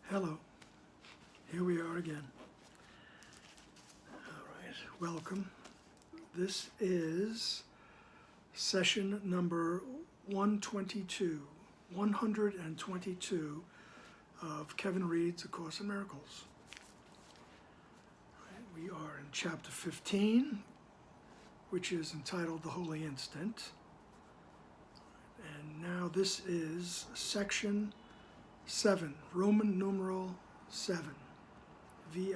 Hello, here we are again. All right, welcome. This is session number 122 of Kevin Reads A Course in Miracles. All right, we are in chapter 15, which is entitled The Holy Instant. And now this is section 7, Roman numeral 7, VII,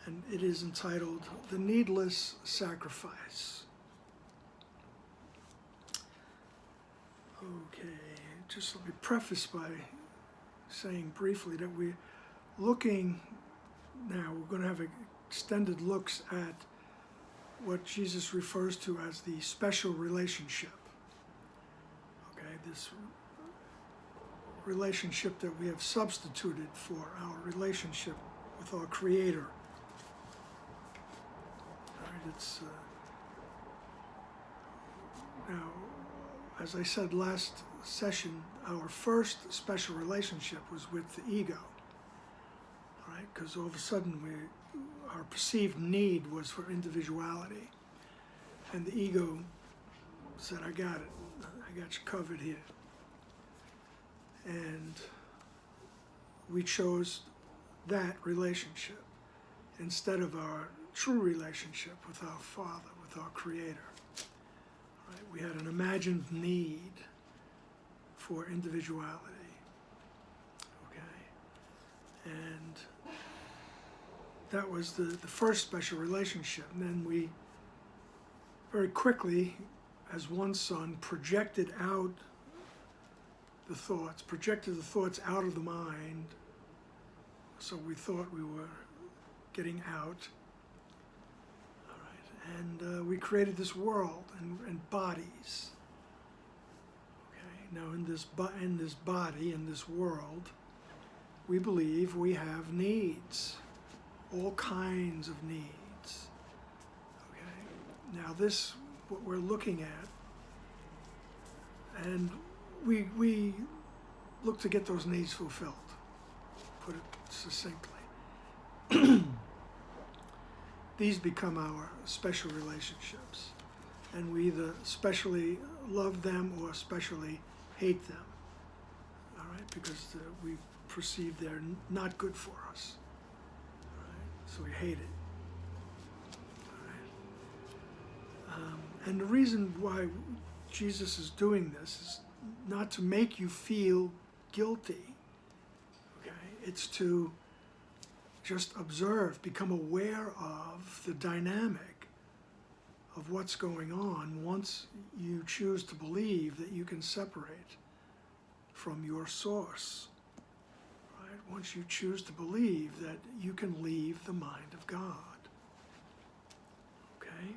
and it is entitled The Needless Sacrifice. Okay, just let me preface by saying briefly that we're looking now, we're going to have extended looks at what Jesus refers to as the special relationship. Okay, this relationship that we have substituted for our relationship with our Creator. All right, it's now, as I said last session, our first special relationship was with the ego. All right, because all of a sudden our perceived need was for individuality, and the ego said, "I got it. I got you covered here." And we chose that relationship instead of our true relationship with our Father, with our Creator. Right? We had an imagined need for individuality. Okay? And that was the first special relationship. And then we very quickly, as one son, projected the thoughts out of the mind, so we thought we were getting out. All right, and we created this world and bodies. Okay, now in this body, in this world, we believe we have needs, all kinds of needs. Okay, now this, what we're looking at, and we look to get those needs fulfilled, put it succinctly. These become our special relationships, and we either specially love them or specially hate them, all right, because we perceive they're not good for us, all right? So we hate it. All right. And the reason why Jesus is doing this is not to make you feel guilty, okay? It's to just observe, become aware of the dynamic of what's going on once you choose to believe that you can separate from your source, right? Once you choose to believe that you can leave the mind of God, okay?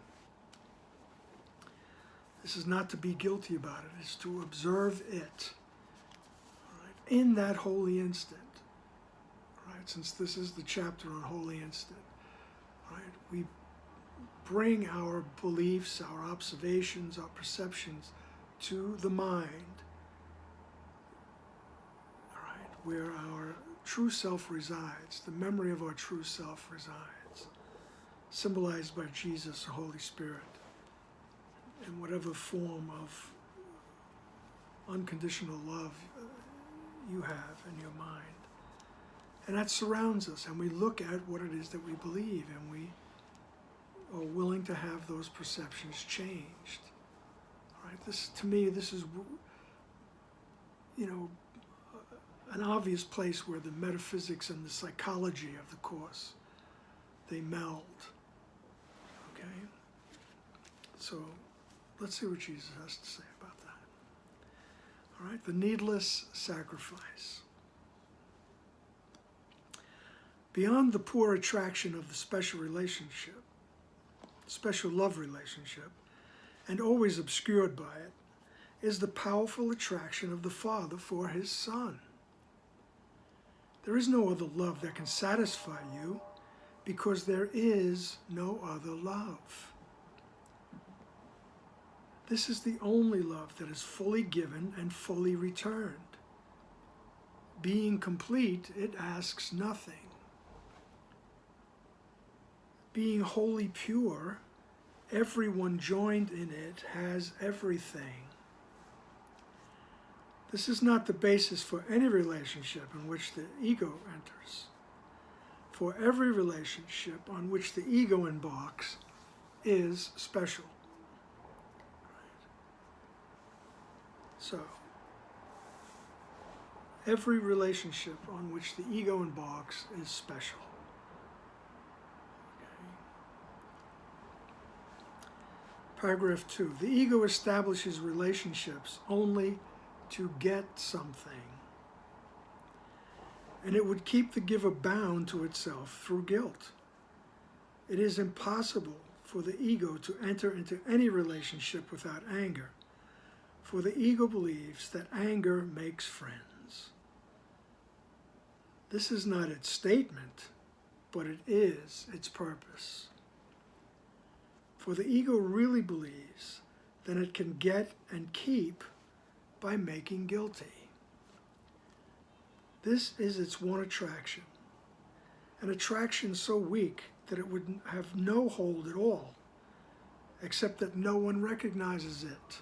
This is not to be guilty about it, it's to observe it, right, in that holy instant. Right, since this is the chapter on holy instant, right, we bring our beliefs, our observations, our perceptions to the mind, all right, where our true self resides, the memory of our true self resides, symbolized by Jesus, the Holy Spirit, in whatever form of unconditional love you have in your mind. And that surrounds us, and we look at what it is that we believe, and we are willing to have those perceptions changed. All right, this, to me, this is, an obvious place where the metaphysics and the psychology of the Course, they meld. Okay? So, let's see what Jesus has to say about that. All right, the needless sacrifice. Beyond the poor attraction of the special relationship, special love relationship, and always obscured by it, is the powerful attraction of the Father for His Son. There is no other love that can satisfy you, because there is no other love. This is the only love that is fully given and fully returned. being complete, it asks nothing. Being wholly pure, everyone joined in it has everything. This is not the basis for any relationship in which the ego enters. For every relationship on which the ego embarks is special. So, every relationship on which the ego embarks is special. Okay. Paragraph 2. The ego establishes relationships only to get something, and it would keep the giver bound to itself through guilt. It is impossible for the ego to enter into any relationship without anger, for the ego believes that anger makes friends. This is not its statement, but it is its purpose. For the ego really believes that it can get and keep by making guilty. This is its one attraction, an attraction so weak that it would have no hold at all, except that no one recognizes it.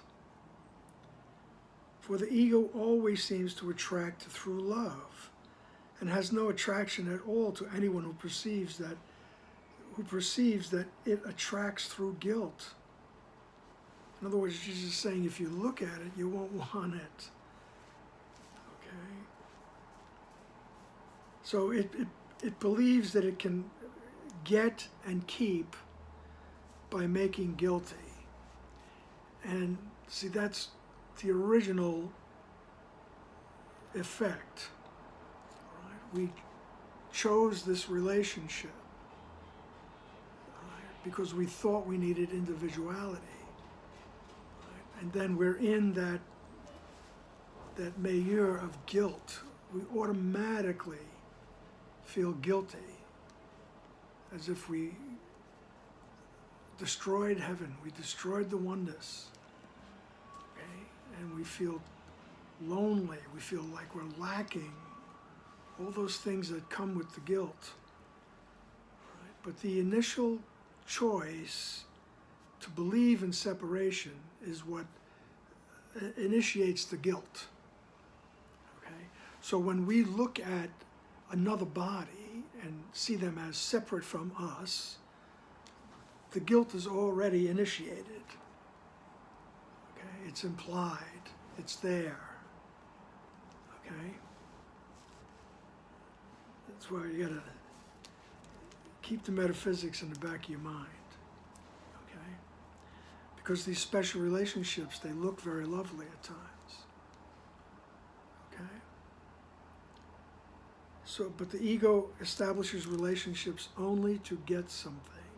For the ego always seems to attract through love, and has no attraction at all to anyone who perceives that it attracts through guilt. In other words, she's just saying, if you look at it, you won't want it. Okay? So it believes that it can get and keep by making guilty. And see, that's the original effect. Right? We chose this relationship because we thought we needed individuality. And then we're in that milieu of guilt. We automatically feel guilty, as if we destroyed heaven, we destroyed the oneness. Okay? And we feel lonely, we feel like we're lacking, all those things that come with the guilt. Right? But the initial choice to believe in separation is what initiates the guilt. Okay? So when we look at another body and see them as separate from us, the guilt is already initiated. Okay? It's implied. It's there. Okay? That's why you gotta keep the metaphysics in the back of your mind. Because these special relationships, they look very lovely at times. Okay? So, but the ego establishes relationships only to get something.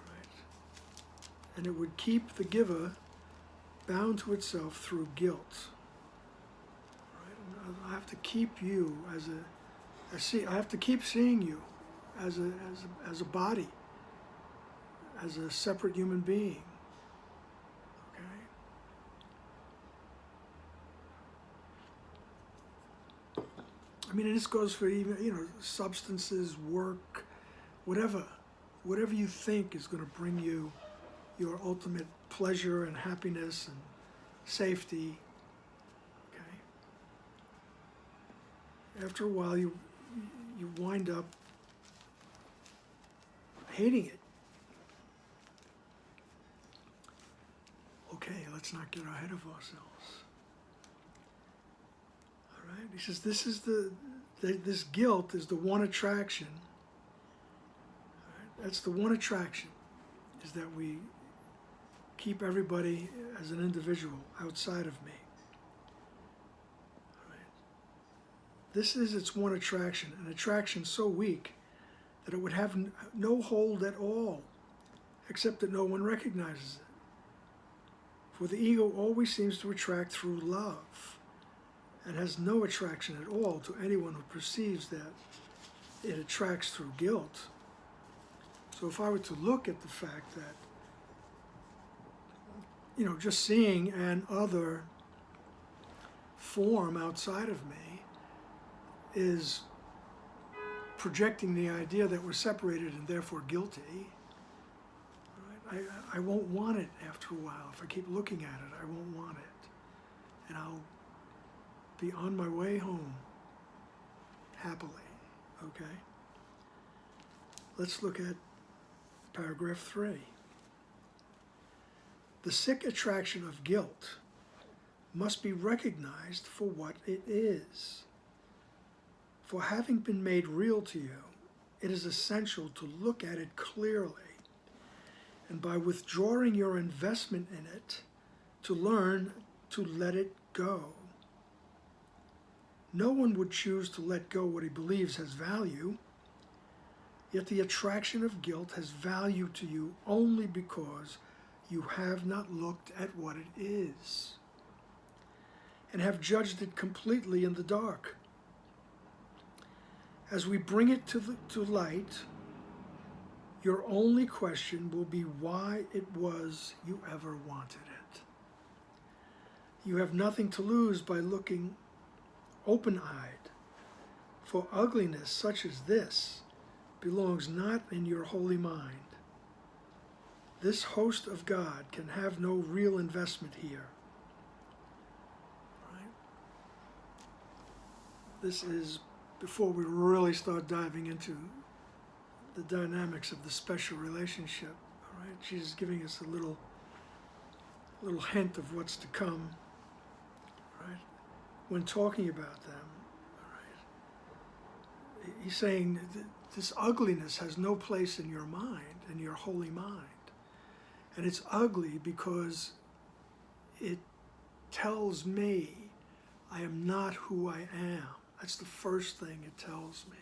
Right? And it would keep the giver bound to itself through guilt. Right? I have to keep you I have to keep seeing you as a body, as a separate human being. Okay? I mean, and this goes for even, substances, work, whatever you think is going to bring you your ultimate pleasure and happiness and safety. Okay? After a while, you wind up hating it. Okay, let's not get ahead of ourselves. All right, he says this guilt is the one attraction. All right? That's the one attraction, is that we keep everybody as an individual outside of me. All right? This is its one attraction, an attraction so weak that it would have no hold at all, except that no one recognizes it. For the ego always seems to attract through love, and has no attraction at all to anyone who perceives that it attracts through guilt. So if I were to look at the fact that, just seeing an other form outside of me is projecting the idea that we're separated and therefore guilty. I won't want it after a while. If I keep looking at it, I won't want it. And I'll be on my way home happily, okay? Let's look at paragraph 3. The sick attraction of guilt must be recognized for what it is. For having been made real to you, it is essential to look at it clearly, and by withdrawing your investment in it, to learn to let it go. No one would choose to let go what he believes has value, yet the attraction of guilt has value to you only because you have not looked at what it is and have judged it completely in the dark. As we bring it to light, your only question will be why it was you ever wanted it. You have nothing to lose by looking open-eyed, for ugliness such as this belongs not in your holy mind. This host of God can have no real investment here. Right? This is before we really start diving into the dynamics of the special relationship. All right? Jesus is giving us a little hint of what's to come. Right? When talking about them, all right? He's saying that this ugliness has no place in your mind, in your holy mind. And it's ugly because it tells me I am not who I am. That's the first thing it tells me.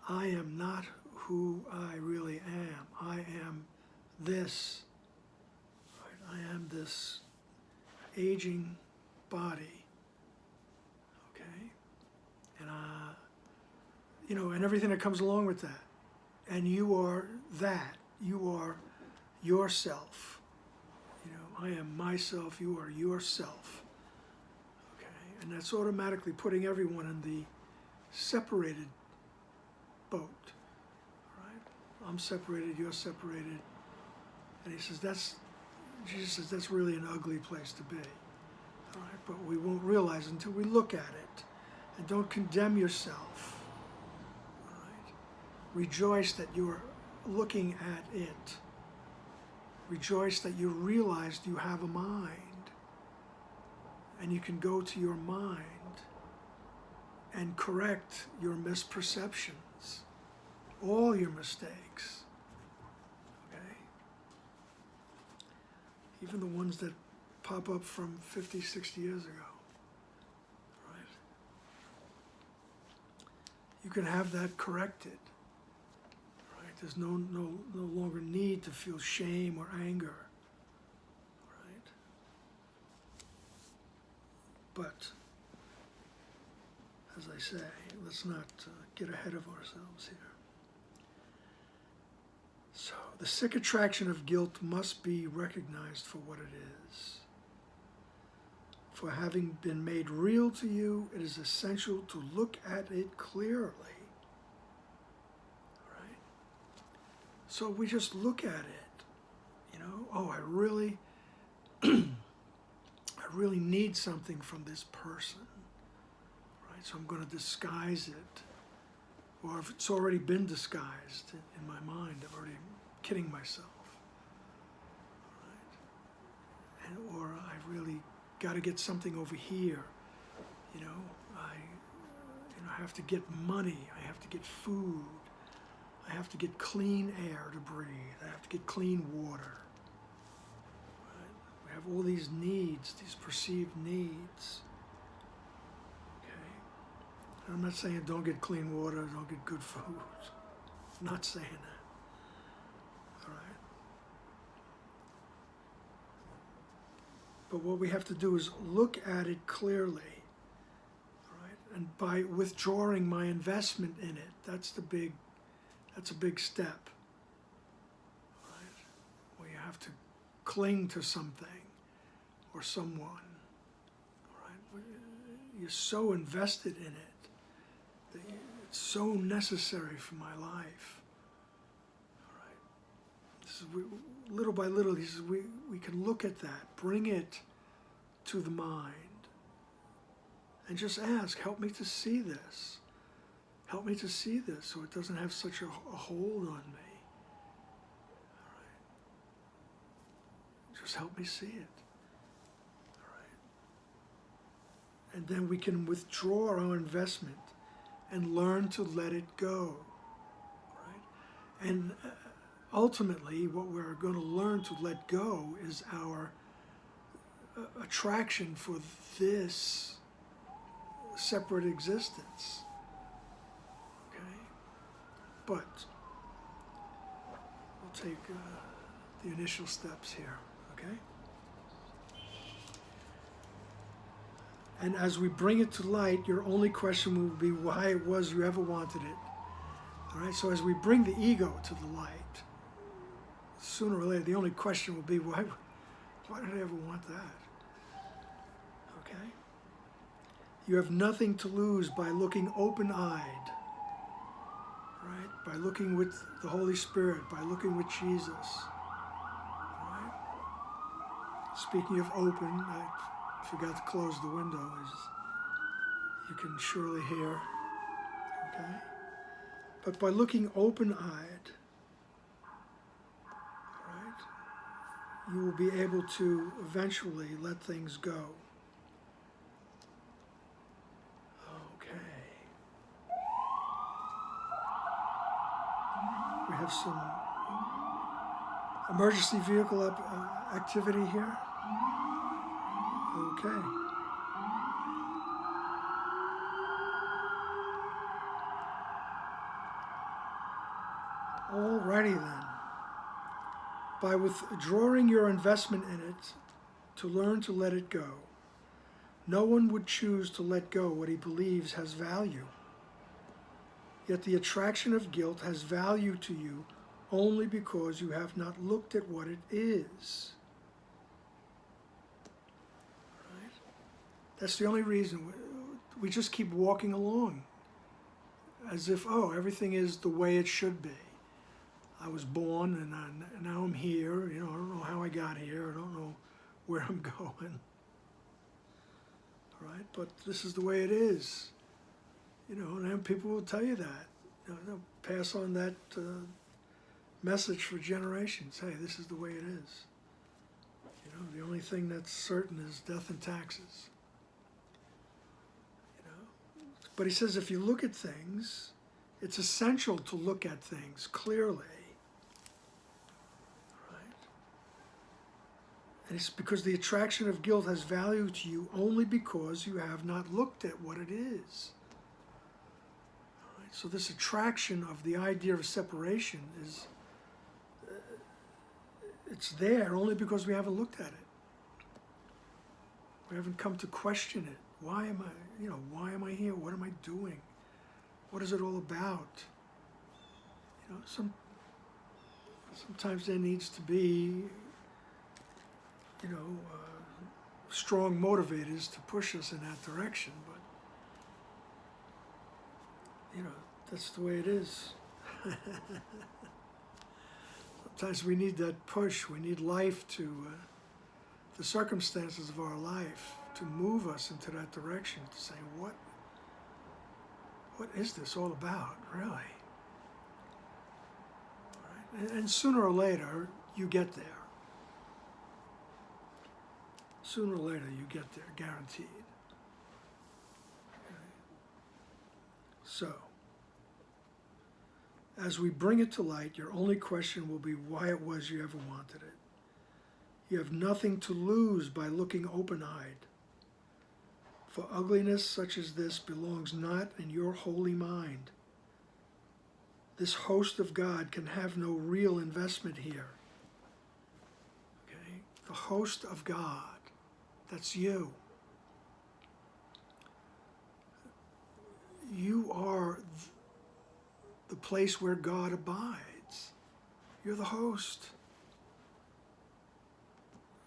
I am not who I really am. I am this. Right? I am this aging body. Okay? And, and everything that comes along with that. And you are that. You are yourself. I am myself. You are yourself. Okay? And that's automatically putting everyone in the separated boat, right? I'm separated, you're separated. And he says, Jesus says, that's really an ugly place to be. All right? But we won't realize until we look at it. And don't condemn yourself. All right? Rejoice that you're looking at it. Rejoice that you realized you have a mind. And you can go to your mind and correct your misperceptions, all your mistakes, okay? Even the ones that pop up from 50, 60 years ago, right? You can have that corrected, right? There's no longer need to feel shame or anger, right? But as I say, let's not get ahead of ourselves here. So, the sick attraction of guilt must be recognized for what it is. For having been made real to you, it is essential to look at it clearly. Right? So we just look at it. Oh, I really need something from this person. So I'm going to disguise it. Or if it's already been disguised in my mind, I'm already kidding myself. Right? Or I really got to get something over here. I have to get money. I have to get food. I have to get clean air to breathe. I have to get clean water. Right? We have all these needs, these perceived needs. I'm not saying don't get clean water, don't get good food. I'm not saying that. All right? But what we have to do is look at it clearly. All right? And by withdrawing my investment in it, that's a big step. All right? Where you have to cling to something or someone. All right? You're so invested in it. It's so necessary for my life. All right. This is, little by little, he says, we can look at that, bring it to the mind, and just ask, help me to see this. Help me to see this so it doesn't have such a hold on me. All right. Just help me see it. All right. And then we can withdraw our investment and learn to let it go. Right? And ultimately, what we're going to learn to let go is our attraction for this separate existence. Okay? But we'll take the initial steps here. Okay? And as we bring it to light, your only question will be why it was you ever wanted it. All right? So as we bring the ego to the light, sooner or later, the only question will be, why did I ever want that? Okay? You have nothing to lose by looking open-eyed, right? By looking with the Holy Spirit, by looking with Jesus. All right? Speaking of open, I forgot to close the window, as you can surely hear. Okay? But by looking open-eyed, right, you will be able to eventually let things go. Okay. We have some emergency vehicle activity here. Okay. Alrighty then. By withdrawing your investment in it to learn to let it go, no one would choose to let go what he believes has value. Yet the attraction of guilt has value to you only because you have not looked at what it is. Right? That's the only reason. We just keep walking along as if, oh, everything is the way it should be. I was born and now I'm here. You know, I don't know how I got here. I don't know where I'm going. All right? But this is the way it is. You know, and then people will tell you that. You know, they'll pass on that message for generations. Hey, this is the way it is. You know, the only thing that's certain is death and taxes. You know, but he says if you look at things, it's essential to look at things clearly. Right? And it's because the attraction of guilt has value to you only because you have not looked at what it is. So this attraction of the idea of separation is, it's there only because we haven't looked at it. We haven't come to question it. Why am I here? What am I doing? What is it all about? You know, sometimes there needs to be, you know, strong motivators to push us in that direction, but you know, that's the way it is. Sometimes we need that push. We need life to, the circumstances of our life to move us into that direction, to say, what is this all about, really? All right? And sooner or later, you get there. Sooner or later, you get there, guaranteed. Okay. So, as we bring it to light, your only question will be why it was you ever wanted it. You have nothing to lose by looking open-eyed. For ugliness such as this belongs not in your holy mind. This host of God can have no real investment here. Okay? The host of God, that's you. You are the place where God abides. You're the host.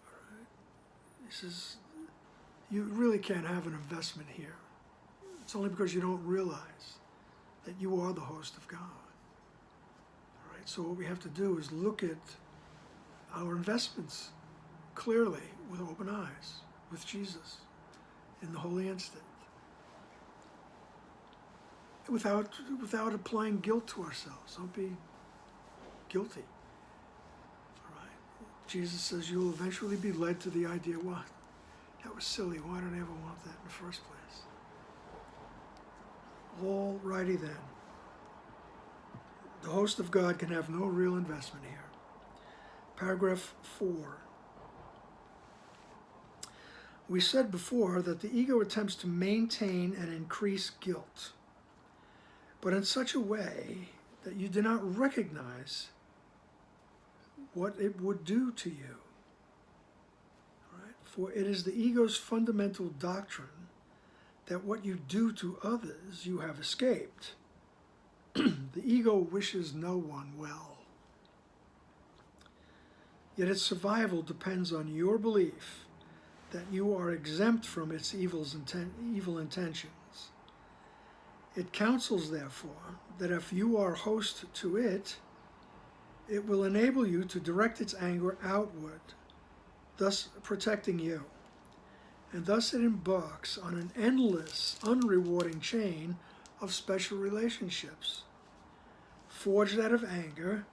All right? He says, you really can't have an investment here. It's only because you don't realize. that you are the host of God. All right, so what we have to do is look at our investments clearly with open eyes, with Jesus in the holy instant, without applying guilt to ourselves. Don't be guilty. All right, Jesus says you will eventually be led to the idea, what? That was silly. Why did I ever want that in the first place? All righty then. The host of God can have no real investment here. Paragraph 4. We said before that the ego attempts to maintain and increase guilt, but in such a way that you do not recognize what it would do to you. Right? For it is the ego's fundamental doctrine that what you do to others you have escaped. The ego wishes no one well. Yet its survival depends on your belief that you are exempt from its evil intentions. It counsels, therefore, that if you are host to it, it will enable you to direct its anger outward, thus protecting you. And thus it embarks on an endless, unrewarding chain of special relationships, forged out of anger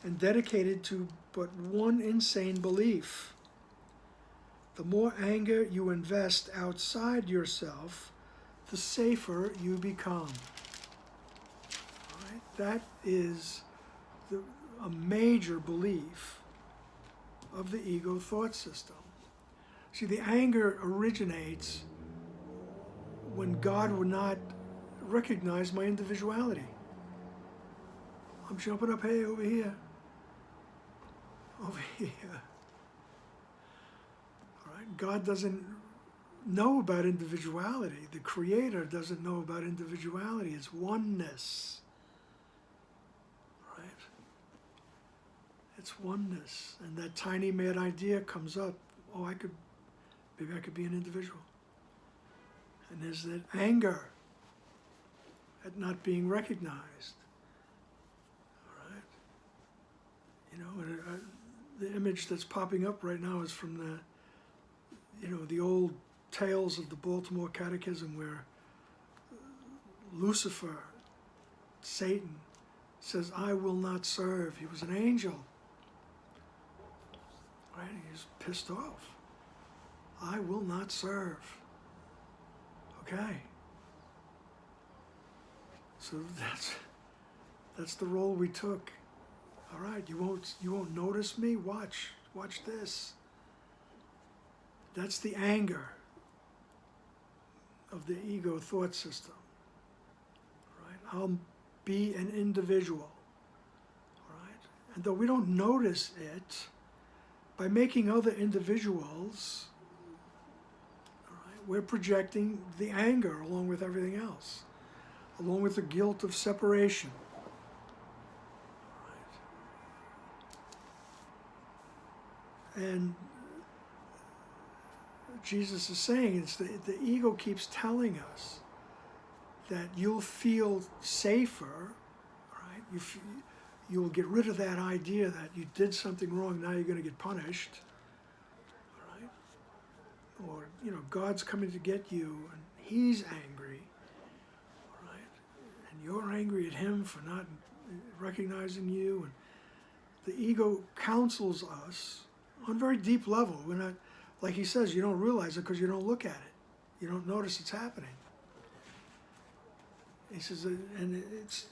and dedicated to but one insane belief. The more anger you invest outside yourself, the safer you become. All right? That is a major belief of the ego thought system. See, the anger originates when God would not recognize my individuality. I'm jumping up, hey, over here. Over here. All right? God doesn't know about individuality. The Creator doesn't know about individuality. It's oneness. Right? It's oneness. And that tiny mad idea comes up. Oh, maybe I could be an individual. And there's that anger at not being recognized. All right? You know, the image that's popping up right now is from the old tales of the Baltimore Catechism, where Lucifer, Satan, says, I will not serve. He was an angel. Right? He's pissed off. I will not serve. Okay. So that's the role we took. All right, you won't notice me? Watch this. That's the anger of the ego thought system. Right? I'll be an individual. Right? And though we don't notice it, by making other individuals, all right, we're projecting the anger along with everything else, along with the guilt of separation. Right? And Jesus is saying is the ego keeps telling us that you'll feel safer, right? You'll get rid of that idea that you did something wrong, now you're going to get punished, right? Or, God's coming to get you and he's angry, right? And you're angry at him for not recognizing you. And the ego counsels us on a very deep level. We're not, like he says, you don't realize it because you don't look at it. You don't notice it's happening. He says, and it's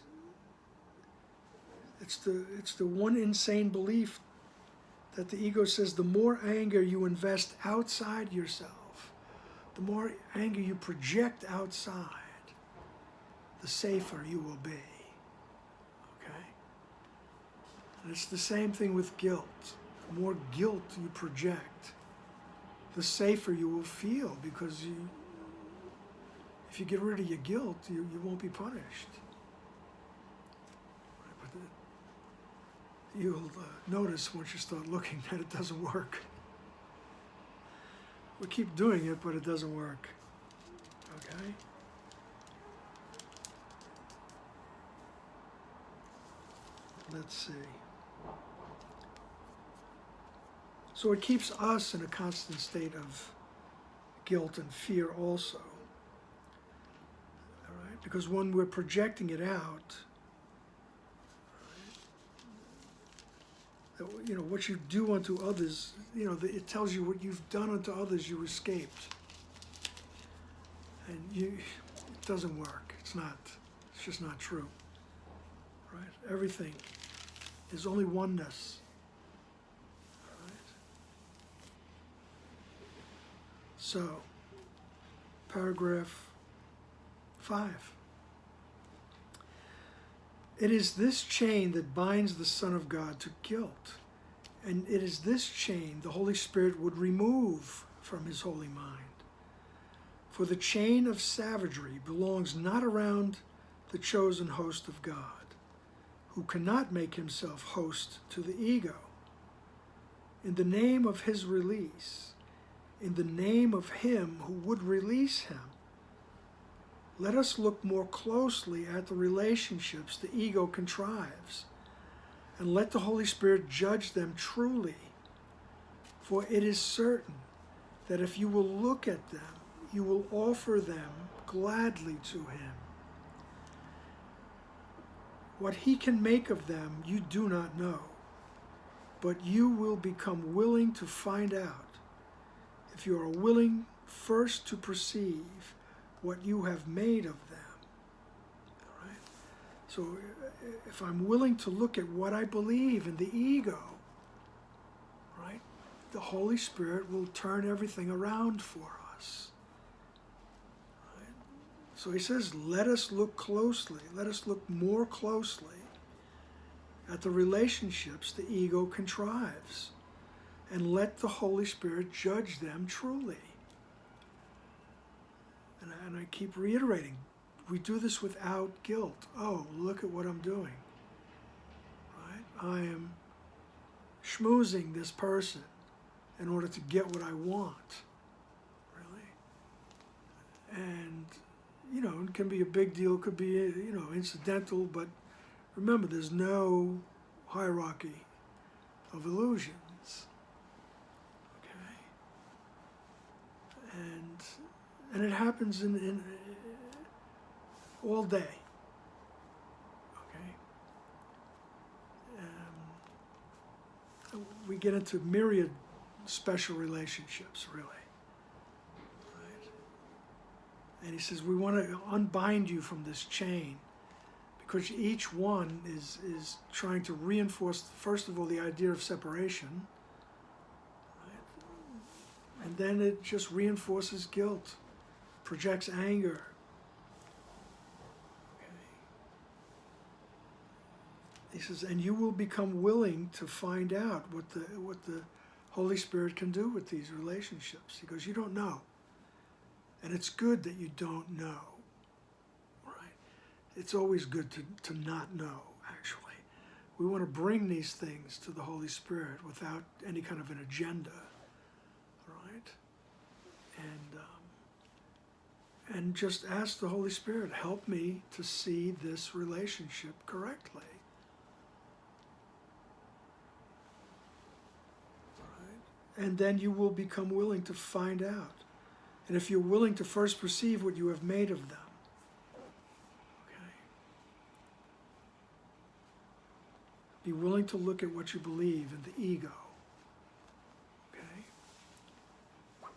the one insane belief that the ego says the more anger you invest outside yourself, the more anger you project outside, the safer you will be. Okay? And it's the same thing with guilt. The more guilt you project, the safer you will feel, because if you get rid of your guilt, you won't be punished. Right? But you'll notice once you start looking that it doesn't work. We keep doing it, but it doesn't work. Okay? let's see. So it keeps us in a constant state of guilt and fear also. All right? Because when we're projecting it out, what you do unto others, it tells you what you've done unto others, you escaped. And it doesn't work. It's just not true. Right? Everything is only oneness. Right? So, paragraph 5. It is this chain that binds the Son of God to guilt, and it is this chain the Holy Spirit would remove from his holy mind. For the chain of savagery belongs not around the chosen host of God, who cannot make himself host to the ego. In the name of his release, in the name of him who would release him, let us look more closely at the relationships the ego contrives, and let the Holy Spirit judge them truly. For it is certain that if you will look at them, you will offer them gladly to him. What he can make of them you do not know, but you will become willing to find out if you are willing first to perceive what you have made of them. All right? So if I'm willing to look at what I believe in the ego, right, the Holy Spirit will turn everything around for us. Right? So he says, let us look closely, let us look more closely at the relationships the ego contrives, and let the Holy Spirit judge them truly. And I keep reiterating, we do this without guilt. Oh, look at what I'm doing. Right? I am schmoozing this person in order to get what I want. Really. And, it can be a big deal, it could be, incidental, but remember, there's no hierarchy of illusions. Okay? And it happens in all day. Okay? We get into myriad special relationships, really. Right? And he says, we want to unbind you from this chain, because each one is trying to reinforce, first of all, the idea of separation, right? And then it just reinforces guilt, projects anger. Okay. He says, and you will become willing to find out what the Holy Spirit can do with these relationships. He goes, you don't know. And it's good that you don't know. Right? It's always good to not know, actually. We want to bring these things to the Holy Spirit without any kind of an agenda. Right? And just ask the Holy Spirit, help me to see this relationship correctly. Right? And then you will become willing to find out. And if you're willing to first perceive what you have made of them, okay, be willing to look at what you believe in the ego.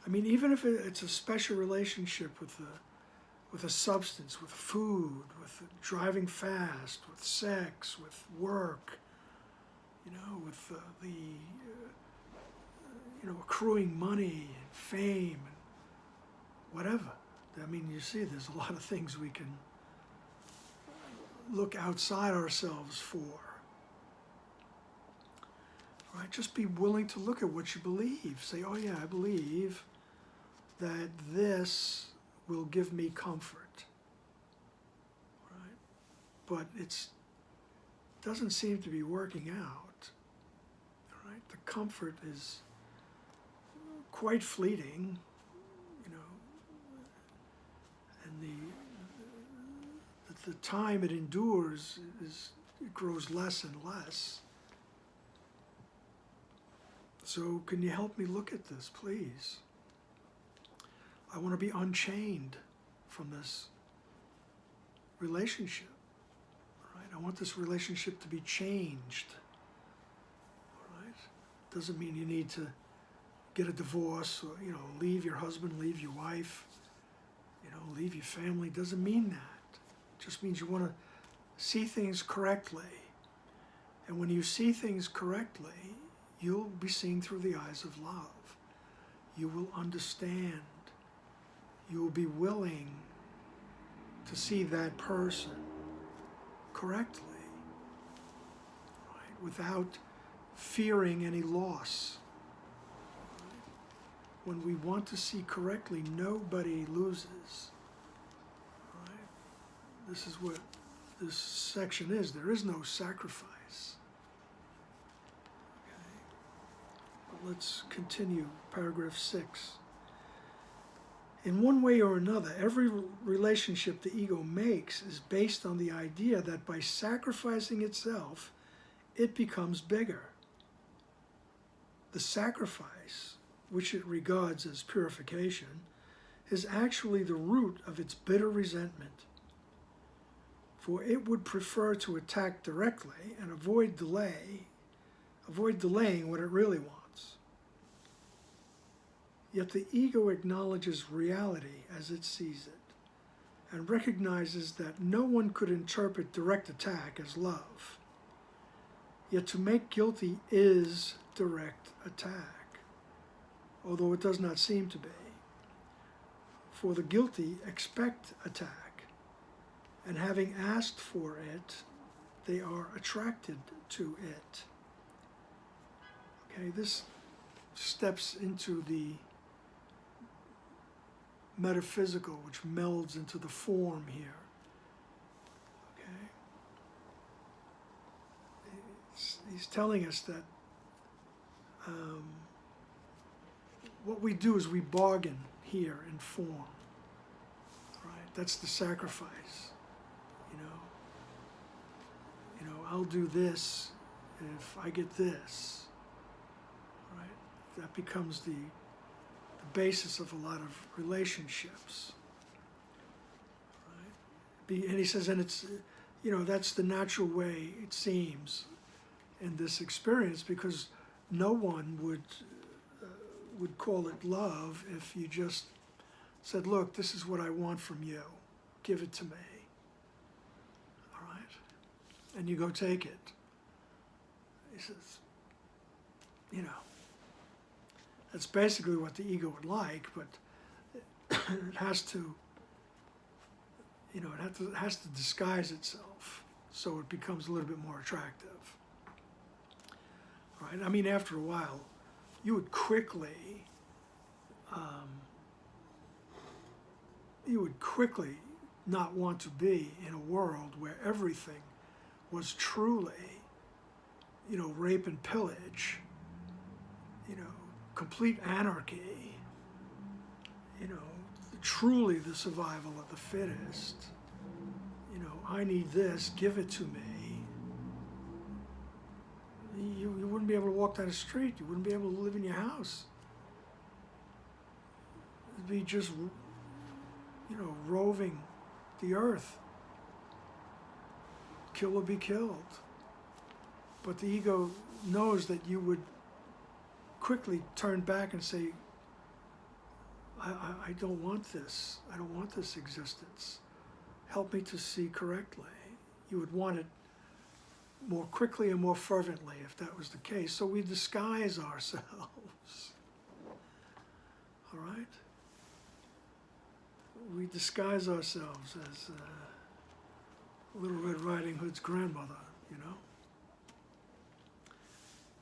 I mean, even if it's a special relationship with a substance, with food, with driving fast, with sex, with work, with accruing money and fame and whatever. I mean, you see, there's a lot of things we can look outside ourselves for. Right? Just be willing to look at what you believe. Say, oh yeah, I believe that this will give me comfort. Right? But it doesn't seem to be working out. Right? The comfort is quite fleeting, and the time it endures is it grows less and less. So can you help me look at this, please? I want to be unchained from this relationship. All right? I want this relationship to be changed. All right? Doesn't mean you need to get a divorce or, leave your husband, leave your wife, leave your family. Doesn't mean that. It just means you want to see things correctly. And when you see things correctly, you'll be seeing through the eyes of love. You will understand. You will be willing to see that person correctly, right? Without fearing any loss. Right? When we want to see correctly, nobody loses. Right? This is what this section is. There is no sacrifice. Okay. Let's continue, paragraph 6. In one way or another, every relationship the ego makes is based on the idea that by sacrificing itself, it becomes bigger. The sacrifice, which it regards as purification, is actually the root of its bitter resentment. For it would prefer to attack directly and avoid delaying what it really wants. Yet the ego acknowledges reality as it sees it and recognizes that no one could interpret direct attack as love. Yet to make guilty is direct attack, although it does not seem to be. For the guilty expect attack, and having asked for it, they are attracted to it. Okay, this steps into the metaphysical, which melds into the form here. Okay? He's telling us that what we do is we bargain here in form. Right? That's the sacrifice. I'll do this if I get this. Right? That becomes the basis of a lot of relationships. Right? And he says, and it's, that's the natural way it seems in this experience, because no one would call it love if you just said, look, this is what I want from you. Give it to me. All right? And you go take it. He says, that's basically what the ego would like, but it has to, it has to disguise itself so it becomes a little bit more attractive. Right? I mean, after a while, you would quickly not want to be in a world where everything was truly, rape and pillage, complete anarchy, truly the survival of the fittest. I need this, give it to me. You wouldn't be able to walk down the street. You wouldn't be able to live in your house. It'd be just, roving the earth. Kill or be killed. But the ego knows that you would quickly turn back and say, I don't want this. I don't want this existence. Help me to see correctly. You would want it more quickly and more fervently if that was the case. So we disguise ourselves. All right? We disguise ourselves as Little Red Riding Hood's grandmother,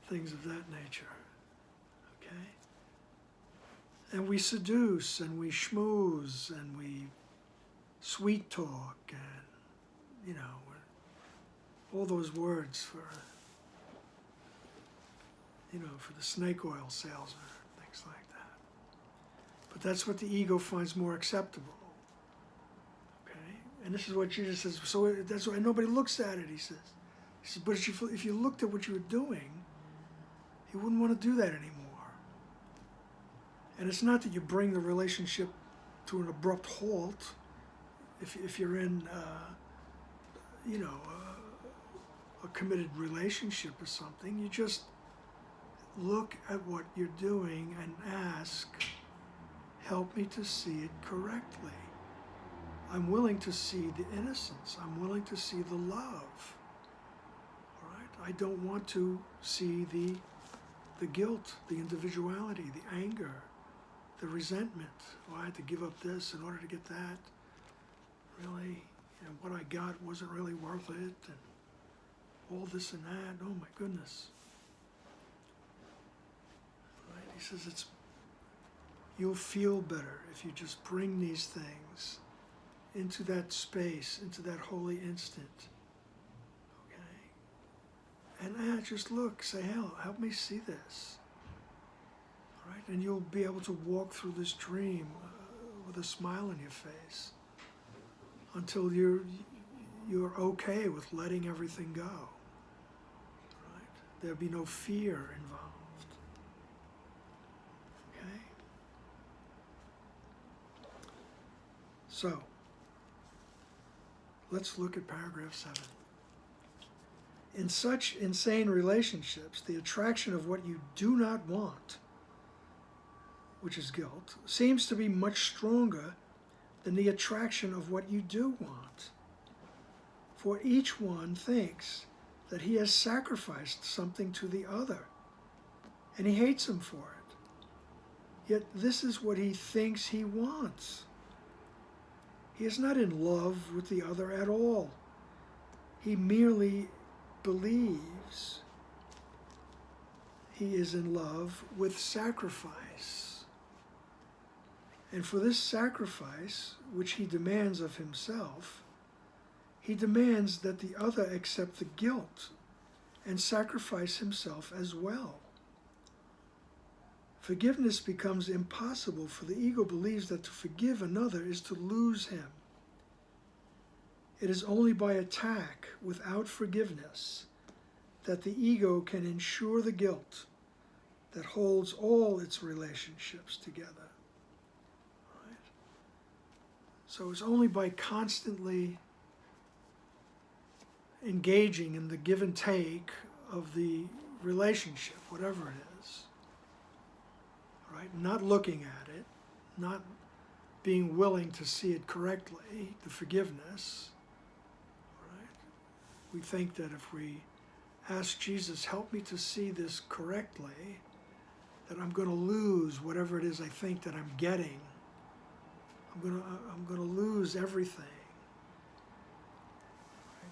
things of that nature. Okay? And we seduce and we schmooze and we sweet talk and, all those words for, for the snake oil salesman, things like that. But that's what the ego finds more acceptable. Okay? And this is what Jesus says, so that's why nobody looks at it, he says. He says, but if you looked at what you were doing, you wouldn't want to do that anymore. And it's not that you bring the relationship to an abrupt halt if you're in, a committed relationship or something. You just look at what you're doing and ask, help me to see it correctly. I'm willing to see the innocence. I'm willing to see the love. All right? I don't want to see the guilt, the individuality, the anger, the resentment. Oh, I had to give up this in order to get that. Really, what I got wasn't really worth it, and all this and that. Oh my goodness. Right? He says you'll feel better if you just bring these things into that space, into that holy instant. Okay? And just look, say, help me see this. All right? And you'll be able to walk through this dream with a smile on your face until you're okay with letting everything go. Right? There'll be no fear involved. Okay? So, let's look at paragraph 7. In such insane relationships, the attraction of what you do not want, which is guilt, seems to be much stronger than the attraction of what you do want. For each one thinks that he has sacrificed something to the other, and he hates him for it. Yet this is what he thinks he wants. He is not in love with the other at all. He merely believes he is in love with sacrifice. And for this sacrifice, which he demands of himself, he demands that the other accept the guilt and sacrifice himself as well. Forgiveness becomes impossible, for the ego believes that to forgive another is to lose him. It is only by attack without forgiveness that the ego can ensure the guilt that holds all its relationships together. Right? So it's only by constantly engaging in the give and take of the relationship, whatever it is, right? Not looking at it, not being willing to see it correctly, the forgiveness, right? We think that if we ask Jesus, help me to see this correctly, that I'm going to lose whatever it is I think that I'm getting. I'm going to lose everything.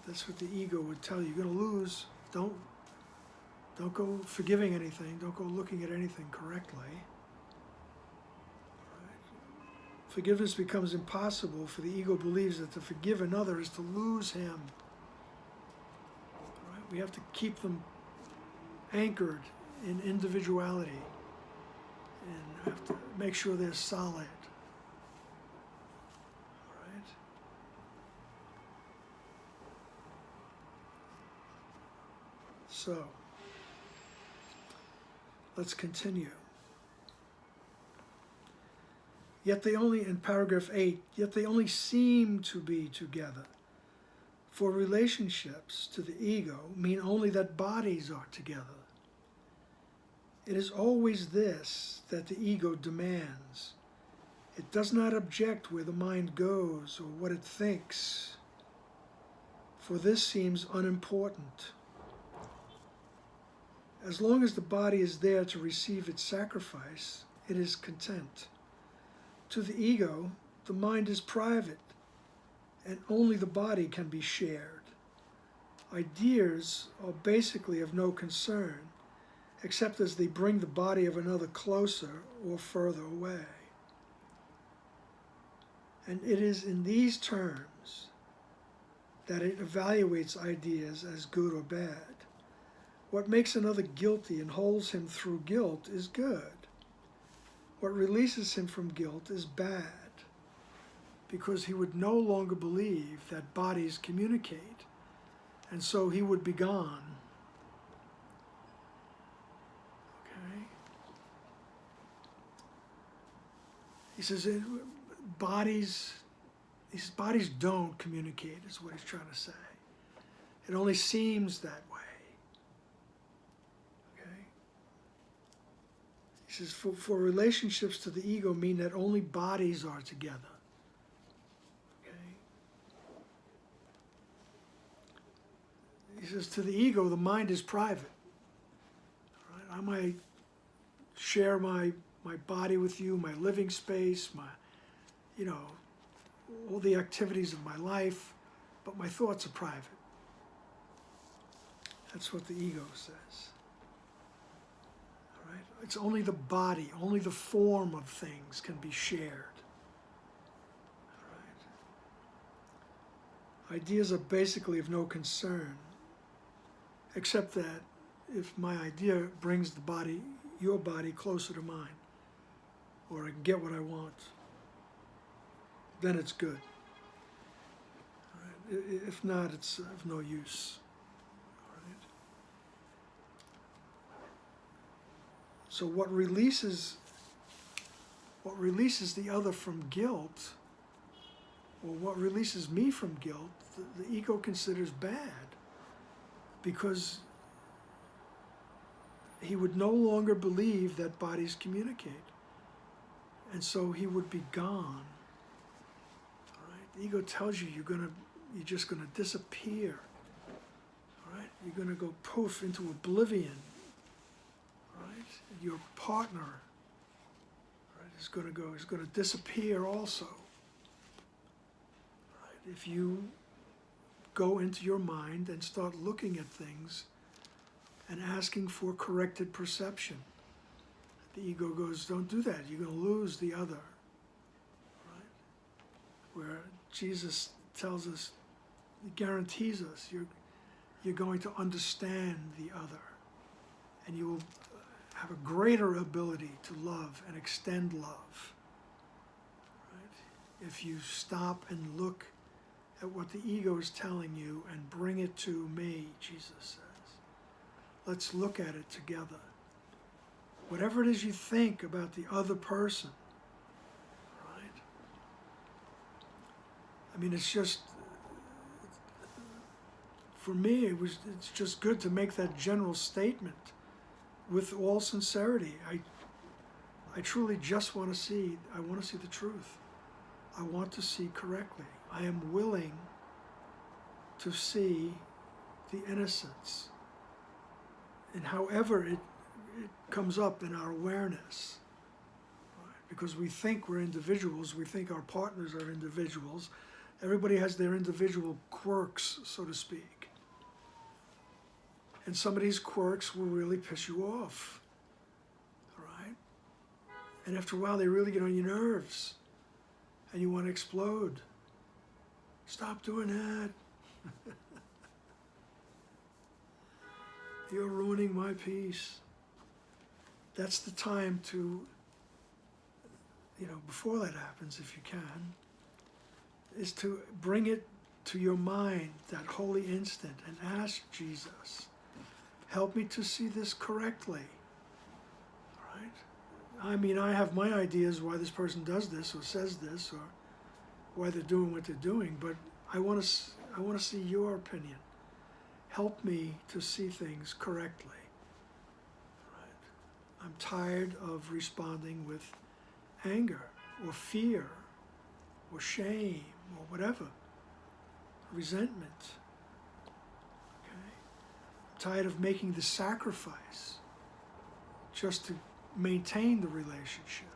That's what the ego would tell you. You're going to lose. Don't go forgiving anything. Don't go looking at anything correctly. Right? Forgiveness becomes impossible, for the ego believes that to forgive another is to lose him. Right? We have to keep them anchored in individuality and have to make sure they're solid. So, let's continue. Yet they only, in paragraph 8, yet they only seem to be together. For relationships to the ego mean only that bodies are together. It is always this that the ego demands. It does not object where the mind goes or what it thinks, for this seems unimportant. As long as the body is there to receive its sacrifice, it is content. To the ego, the mind is private, and only the body can be shared. Ideas are basically of no concern, except as they bring the body of another closer or further away. And it is in these terms that it evaluates ideas as good or bad. What makes another guilty and holds him through guilt is good. What releases him from guilt is bad, because he would no longer believe that bodies communicate And so he would be gone. Okay? He says bodies don't communicate, is what he's trying to say. It only seems that way. Okay? He says for relationships to the ego mean that only bodies are together. He says, to the ego, the mind is private. Right? I might share my body with you, my living space, all the activities of my life, but my thoughts are private. That's what the ego says. All right? It's only the body, only the form of things can be shared. All right? Ideas are basically of no concern, except that if my idea brings your body closer to mine, or I can get what I want, then it's good. All right? If not, it's of no use. All right? So what releases the other from guilt, or what releases me from guilt, the ego considers bad. Because he would no longer believe that bodies communicate. And so he would be gone. All right? The ego tells you you're just going to disappear. All right? You're going to go poof into oblivion. All right? Your partner, right, is going to disappear also. All right? If you go into your mind and start looking at things and asking for corrected perception. The ego goes, don't do that, you're going to lose the other. Right? Where Jesus tells us, he guarantees us, you're going to understand the other, and you will have a greater ability to love and extend love. Right? If you stop and look at what the ego is telling you and bring it to me, Jesus says. Let's look at it together. Whatever it is you think about the other person, right? I mean, it's just, for me, it's just good to make that general statement with all sincerity. I truly just want to see the truth. I want to see correctly. I am willing to see the innocence. And however it comes up in our awareness, right? Because we think we're individuals, we think our partners are individuals. Everybody has their individual quirks, so to speak. And some of these quirks will really piss you off, right? And after a while, they really get on your nerves, and you want to explode. Stop doing that. You're ruining my peace. That's the time to, before that happens, if you can, is to bring it to your mind, that holy instant, and ask Jesus, help me to see this correctly. All right? I mean, I have my ideas why this person does this or says this or why they're doing what they're doing, but I want to see your opinion. Help me to see things correctly. Right? I'm tired of responding with anger or fear or shame or whatever, resentment. Okay? I'm tired of making the sacrifice just to maintain the relationship.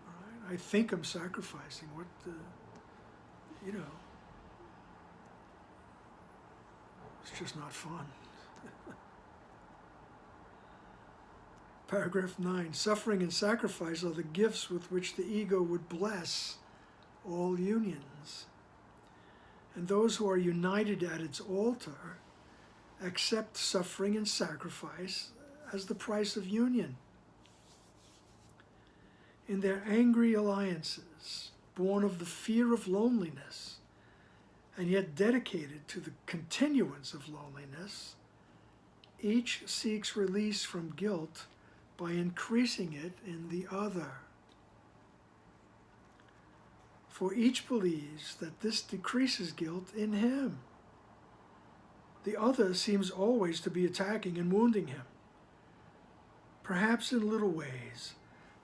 All right? I think I'm sacrificing. It's just not fun. Paragraph 9, suffering and sacrifice are the gifts with which the ego would bless all unions. And those who are united at its altar accept suffering and sacrifice as the price of union. In their angry alliances, born of the fear of loneliness, and yet dedicated to the continuance of loneliness, each seeks release from guilt by increasing it in the other. For each believes that this decreases guilt in him. The other seems always to be attacking and wounding him, perhaps in little ways,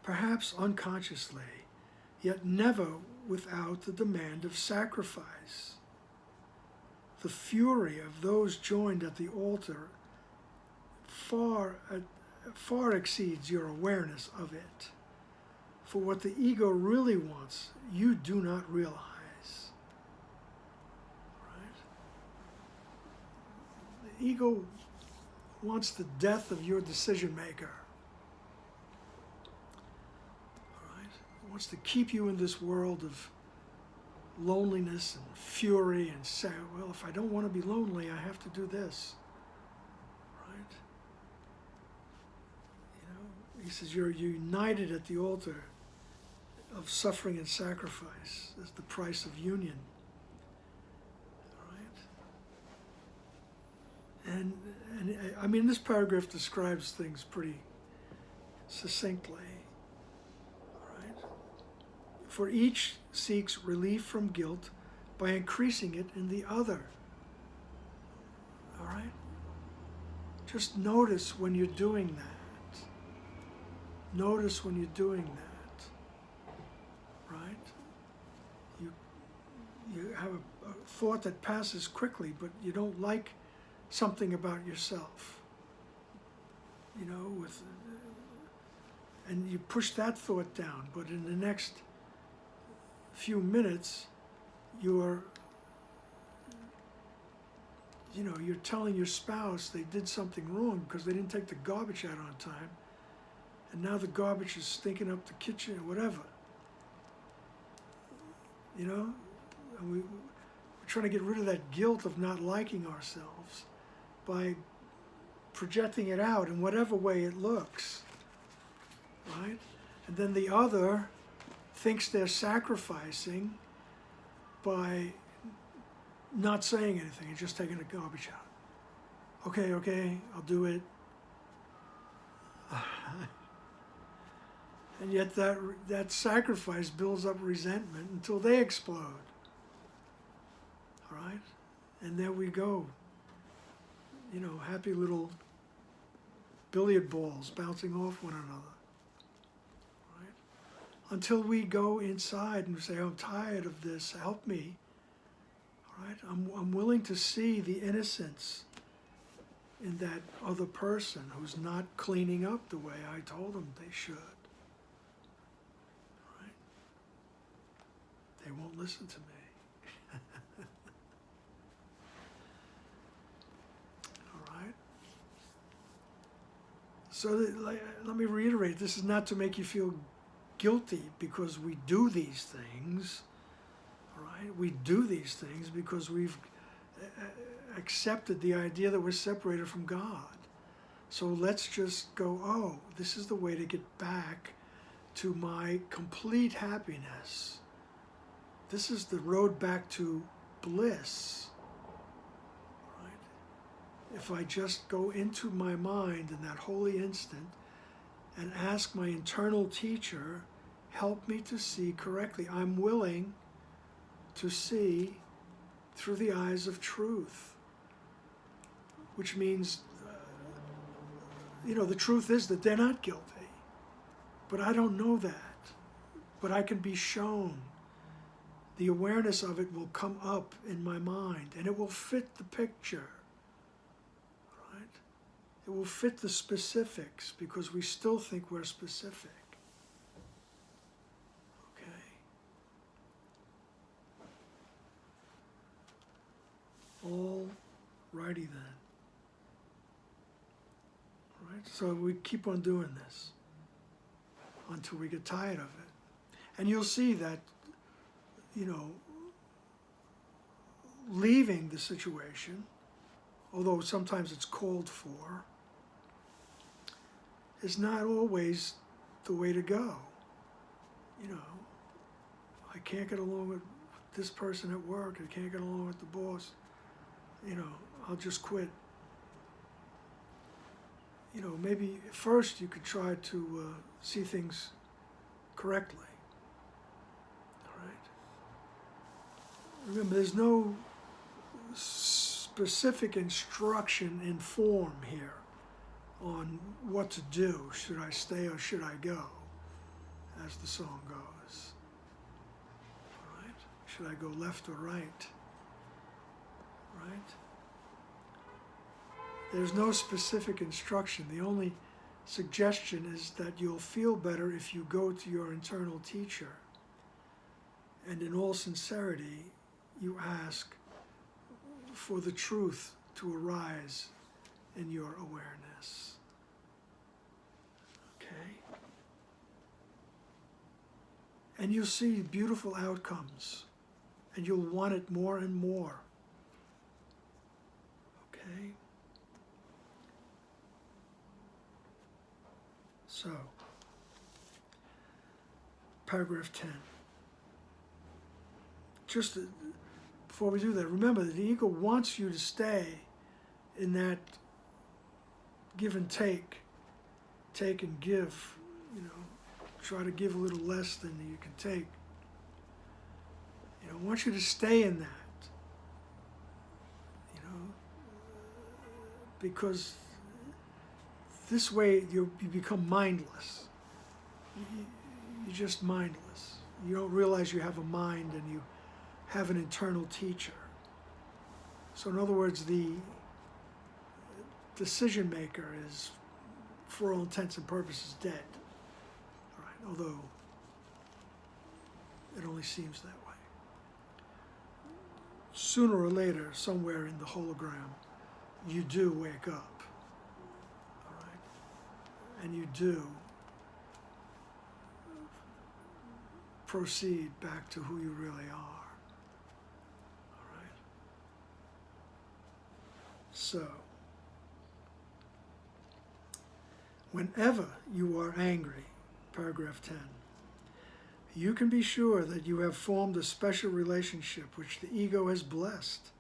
perhaps unconsciously, yet never without the demand of sacrifice. The fury of those joined at the altar far exceeds your awareness of it. For what the ego really wants, you do not realize. Right? The ego wants the death of your decision maker. Right? It wants to keep you in this world of loneliness and fury and say, well, if I don't want to be lonely, I have to do this. Right? You know, he says you're united at the altar of suffering and sacrifice as the price of union. Right? And I mean, this paragraph describes things pretty succinctly. Right? For each seeks relief from guilt by increasing it in the other. All right? Just notice when you're doing that. Notice when you're doing that. Right? You have a thought that passes quickly, but you don't like something about yourself. You know, and you push that thought down, but in the next few minutes, you're telling your spouse they did something wrong because they didn't take the garbage out on time, and now the garbage is stinking up the kitchen or whatever. You know, and we're trying to get rid of that guilt of not liking ourselves by projecting it out in whatever way it looks, right? And then the other thinks they're sacrificing by not saying anything and just taking the garbage out. Okay, I'll do it. And yet that sacrifice builds up resentment until they explode. All right? And there we go. You know, happy little billiard balls bouncing off one another. Right? Until we go inside and say, I'm tired of this, help me. All right? I'm willing to see the innocence in that other person who's not cleaning up the way I told them they should. They won't listen to me. All right? So let me reiterate, this is not to make you feel guilty because we do these things. All right? We do these things because we've accepted the idea that we're separated from God. So let's just go, oh, this is the way to get back to my complete happiness. This is the road back to bliss, right? If I just go into my mind in that holy instant and ask my internal teacher, help me to see correctly. I'm willing to see through the eyes of truth, which means, the truth is that they're not guilty, but I don't know that, but I can be shown. The awareness of it will come up in my mind, and it will fit the picture, right? It will fit the specifics, because we still think we're specific. Okay? All righty then. All right? So we keep on doing this until we get tired of it. And you'll see that leaving the situation, although sometimes it's called for, is not always the way to go. I can't get along with this person at work, I can't get along with the boss, I'll just quit. Maybe first you could try to see things correctly. All right? Remember, there's no specific instruction in form here on what to do. Should I stay or should I go? As the song goes. All right? Should I go left or right? Right? There's no specific instruction. The only suggestion is that you'll feel better if you go to your internal teacher and in all sincerity you ask for the truth to arise in your awareness. Okay? And you'll see beautiful outcomes, and you'll want it more and more. Okay? So, paragraph 10. Just before we do that, remember that the ego wants you to stay in that give and take and give, try to give a little less than you can take. I want you to stay in that, because this way you become mindless. You're just mindless. You don't realize you have a mind and you have an internal teacher. So in other words, the decision maker is, for all intents and purposes, dead. All right, although it only seems that way. Sooner or later, somewhere in the hologram, you do wake up. All right? And you do proceed back to who you really are. All right? So, whenever you are angry, paragraph 10, you can be sure that you have formed a special relationship which the ego has blessed,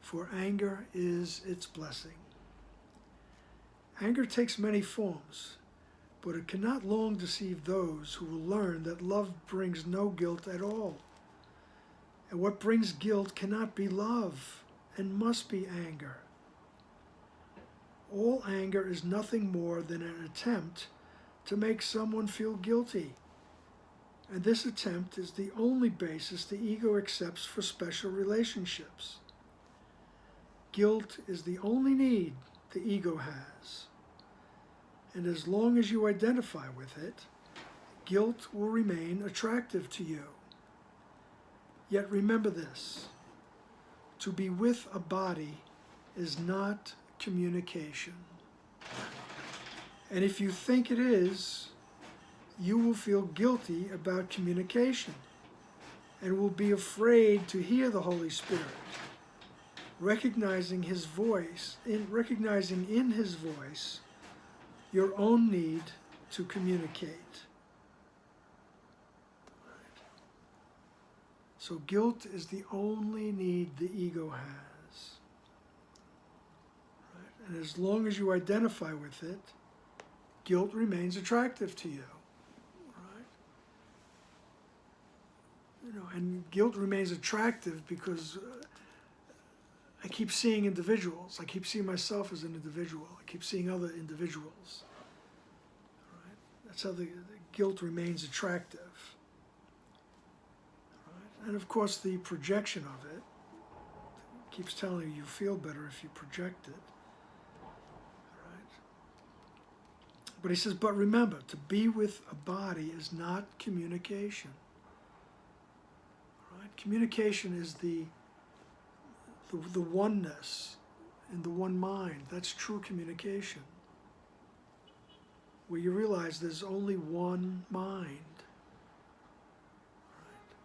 for anger is its blessing. Anger takes many forms, but it cannot long deceive those who will learn that love brings no guilt at all. And what brings guilt cannot be love, and must be anger. All anger is nothing more than an attempt to make someone feel guilty. And this attempt is the only basis the ego accepts for special relationships. Guilt is the only need the ego has. And as long as you identify with it, guilt will remain attractive to you. Yet remember this: to be with a body is not communication. And if you think it is, you will feel guilty about communication and will be afraid to hear the Holy Spirit, recognizing in his voice your own need to communicate. So guilt is the only need the ego has. And as long as you identify with it, guilt remains attractive to you. And guilt remains attractive because I keep seeing individuals. I keep seeing myself as an individual. I keep seeing other individuals. All right? That's how the guilt remains attractive. All right? And of course, the projection of it keeps telling you feel better if you project it. All right? But he says, but remember, to be with a body is not communication. Communication is the oneness in the one mind. That's true communication, where you realize there's only one mind. Right?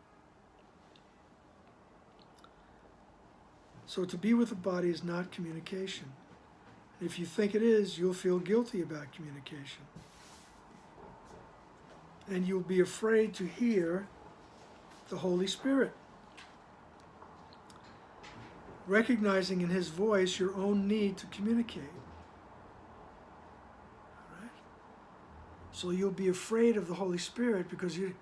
So to be with a body is not communication. If you think it is, you'll feel guilty about communication. And you'll be afraid to hear the Holy Spirit, recognizing in his voice your own need to communicate. All right? So you'll be afraid of the Holy Spirit because you're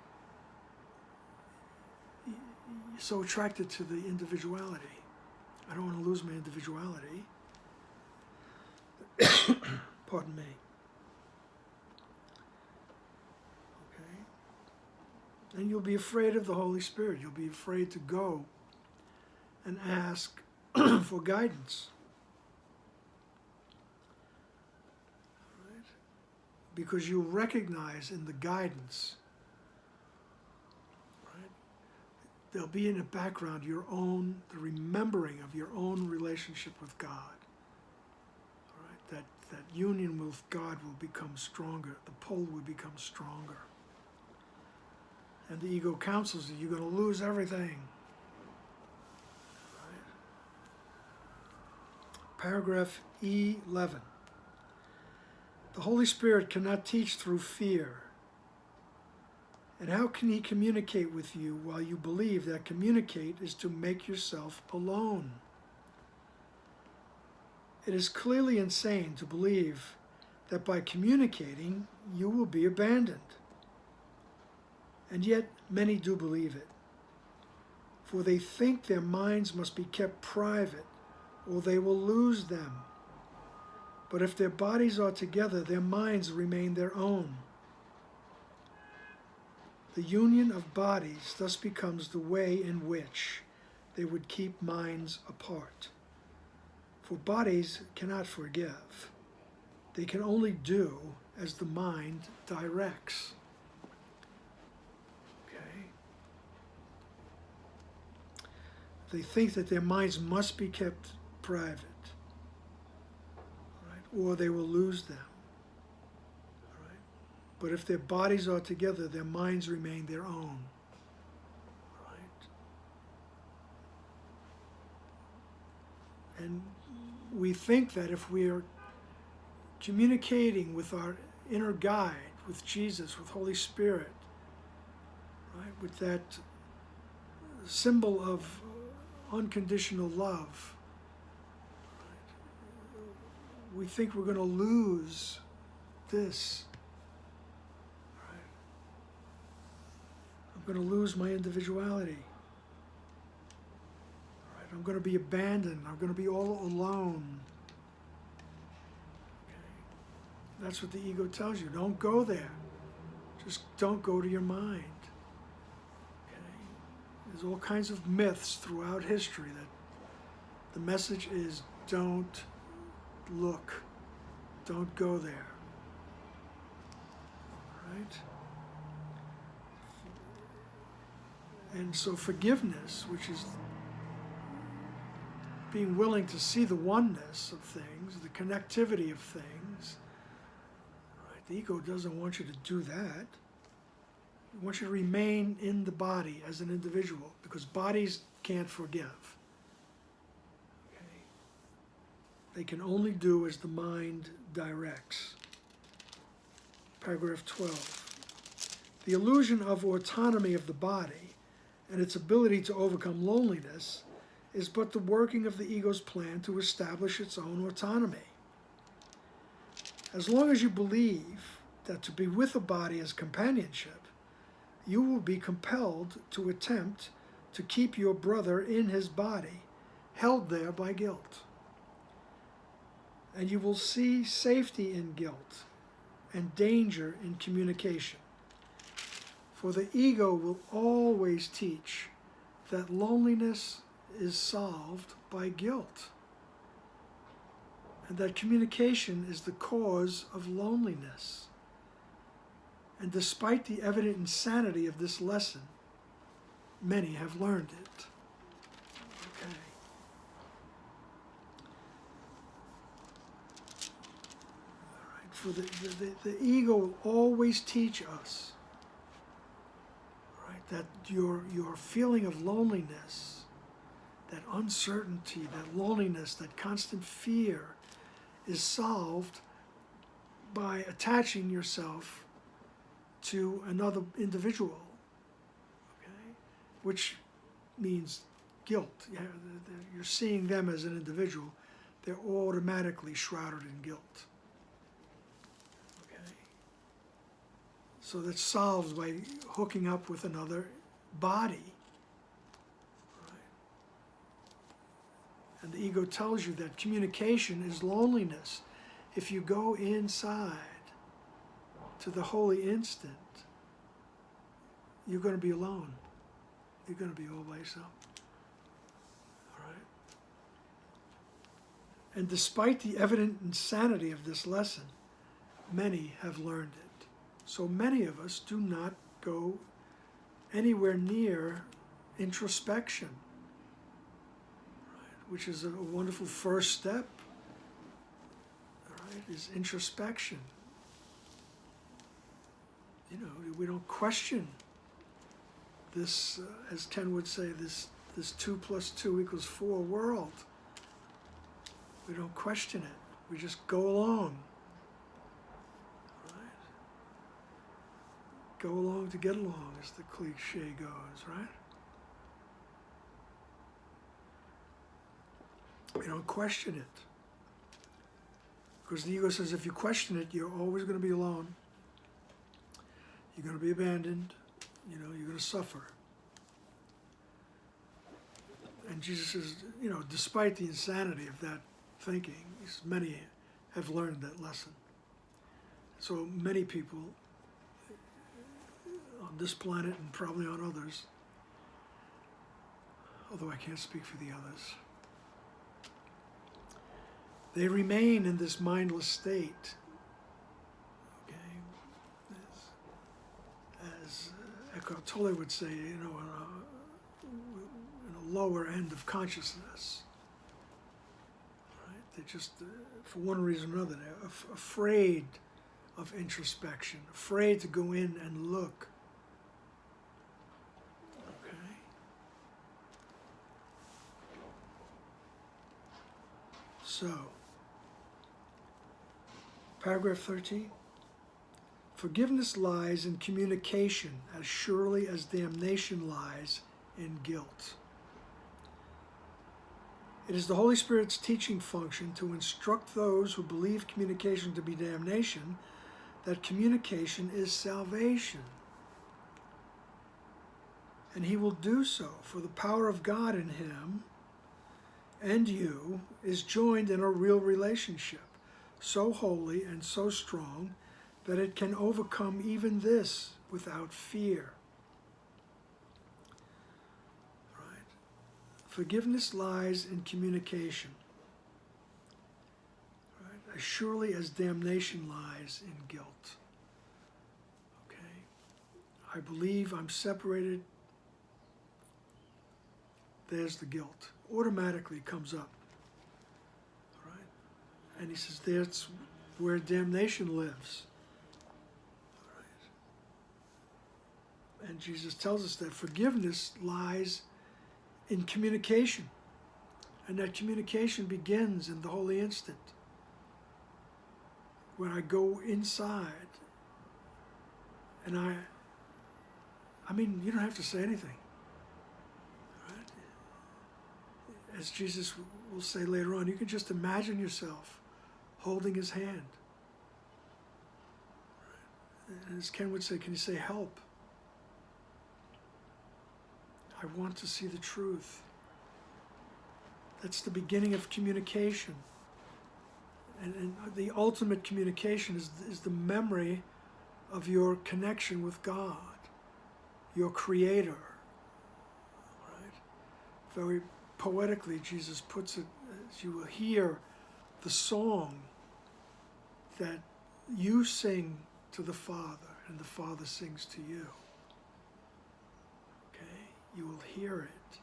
so attracted to the individuality. I don't want to lose my individuality. Pardon me. Okay? And you'll be afraid of the Holy Spirit. You'll be afraid to go and ask for guidance. Right? Because you recognize in the guidance, right, there'll be in the background the remembering of your own relationship with God. All right? That union with God will become stronger. The pull will become stronger. And the ego counsels you, you're going to lose everything. Paragraph E11. The Holy Spirit cannot teach through fear. And how can he communicate with you while you believe that communicate is to make yourself alone? It is clearly insane to believe that by communicating you will be abandoned. And yet many do believe it. For they think their minds must be kept private, or they will lose them. But if their bodies are together, their minds remain their own. The union of bodies thus becomes the way in which they would keep minds apart. For bodies cannot forgive. They can only do as the mind directs. Okay? They think that their minds must be kept private, right? Or they will lose them. Right? But if their bodies are together, their minds remain their own. Right? And we think that if we are communicating with our inner guide, with Jesus, with Holy Spirit, right, with that symbol of unconditional love, we think we're going to lose this. Right? I'm going to lose my individuality. Right? I'm going to be abandoned. I'm going to be all alone. Okay? That's what the ego tells you. Don't go there. Just don't go to your mind. Okay? There's all kinds of myths throughout history that the message is don't look. Don't go there. Right? And so forgiveness, which is being willing to see the oneness of things, the connectivity of things, right? The ego doesn't want you to do that. It wants you to remain in the body as an individual, because bodies can't forgive. They can only do as the mind directs. Paragraph 12. The illusion of autonomy of the body and its ability to overcome loneliness is but the working of the ego's plan to establish its own autonomy. As long as you believe that to be with a body is companionship, you will be compelled to attempt to keep your brother in his body, held there by guilt. And you will see safety in guilt and danger in communication. For the ego will always teach that loneliness is solved by guilt, and that communication is the cause of loneliness. And despite the evident insanity of this lesson, many have learned it. Okay. For the ego will always teach us, right, that your feeling of loneliness, that uncertainty, that loneliness, that constant fear is solved by attaching yourself to another individual, okay, which means guilt. You're seeing them as an individual. They're automatically shrouded in guilt. Okay? So that's solved by hooking up with another body. Right? And the ego tells you that communication is loneliness. If you go inside to the holy instant, you're going to be alone. You're going to be all by yourself. All right? And despite the evident insanity of this lesson, many have learned it. So many of us do not go anywhere near introspection, right? Which is a wonderful first step, right? Is introspection. You know, we don't question this, as Ken would say, this 2 + 2 = 4 world. We don't question it. We just go along. Right? Go along to get along, as the cliche goes, right? We don't question it. Because the ego says if you question it, you're always going to be alone. You're going to be abandoned. You know, you're going to suffer. And Jesus says, you know, despite the insanity of that thinking, many have learned that lesson. So many people on this planet and probably on others, although I can't speak for the others, they remain in this mindless state. Okay, as Eckhart Tolle would say, you know, in a lower end of consciousness. Right? They just, for one reason or another, they're afraid of introspection, afraid to go in and look. Okay. So, paragraph 13. Forgiveness lies in communication as surely as damnation lies in guilt. It is the Holy Spirit's teaching function to instruct those who believe communication to be damnation that communication is salvation. And he will do so, for the power of God in him and you is joined in a real relationship, so holy and so strong that it can overcome even this without fear. Right? Forgiveness lies in communication, right? As surely as damnation lies in guilt. Okay? I believe I'm separated. There's the guilt. Automatically comes up. Right? And he says that's where damnation lives. And Jesus tells us that forgiveness lies in communication. And that communication begins in the holy instant. When I go inside, and I mean, you don't have to say anything. Right? As Jesus will say later on, you can just imagine yourself holding his hand. Right? And as Ken would say, can you say help? I want to see the truth. That's the beginning of communication. And the ultimate communication is the memory of your connection with God, your Creator. Right? Very poetically, Jesus puts it, as you will hear the song that you sing to the Father and the Father sings to you. You will hear it.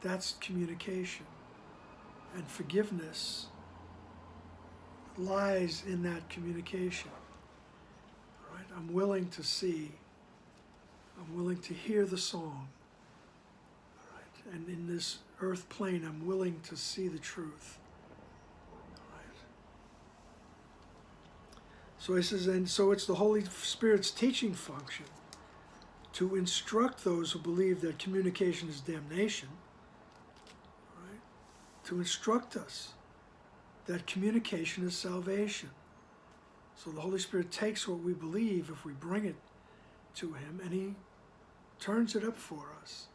That's communication. And forgiveness lies in that communication. Right? I'm willing to see. I'm willing to hear the song. Right? And in this earth plane, I'm willing to see the truth. Right? So he says, and so it's the Holy Spirit's teaching function to instruct those who believe that communication is damnation, to instruct us that communication is salvation. So the Holy Spirit takes what we believe if we bring it to Him, and He turns it up for us,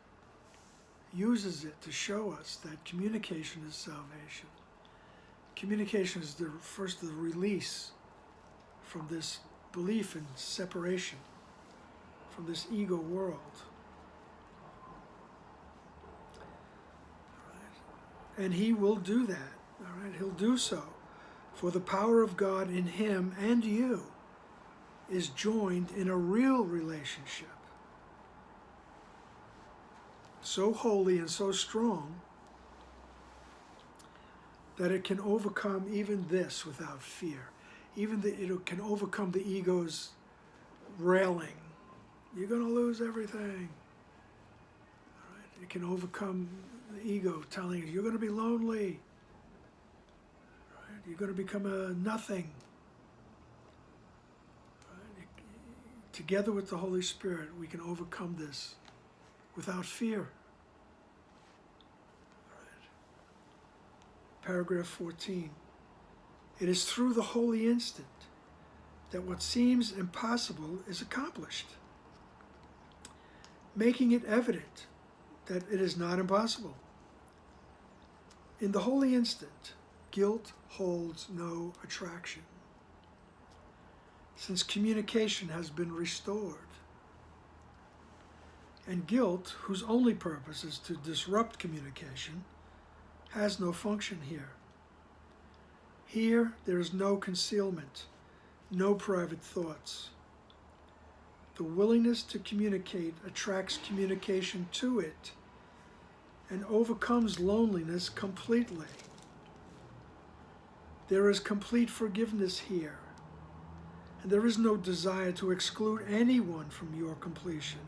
uses it to show us that communication is salvation. Communication is the release from this belief in separation, from this ego world. All right. And He will do that. All right? He'll do so. For the power of God in Him and you is joined in a real relationship, so holy and so strong that it can overcome even this without fear. Even it can overcome the ego's railing. You're going to lose everything. All right? It can overcome the ego telling you, you're going to be lonely. All right? You're going to become a nothing. All right? Together with the Holy Spirit, we can overcome this without fear. Paragraph 14. It is through the holy instant that what seems impossible is accomplished, making it evident that it is not impossible. In the holy instant, guilt holds no attraction, since communication has been restored. And guilt, whose only purpose is to disrupt communication, has no function here. Here, there is no concealment, no private thoughts. The willingness to communicate attracts communication to it and overcomes loneliness completely. There is complete forgiveness here, and there is no desire to exclude anyone from your completion.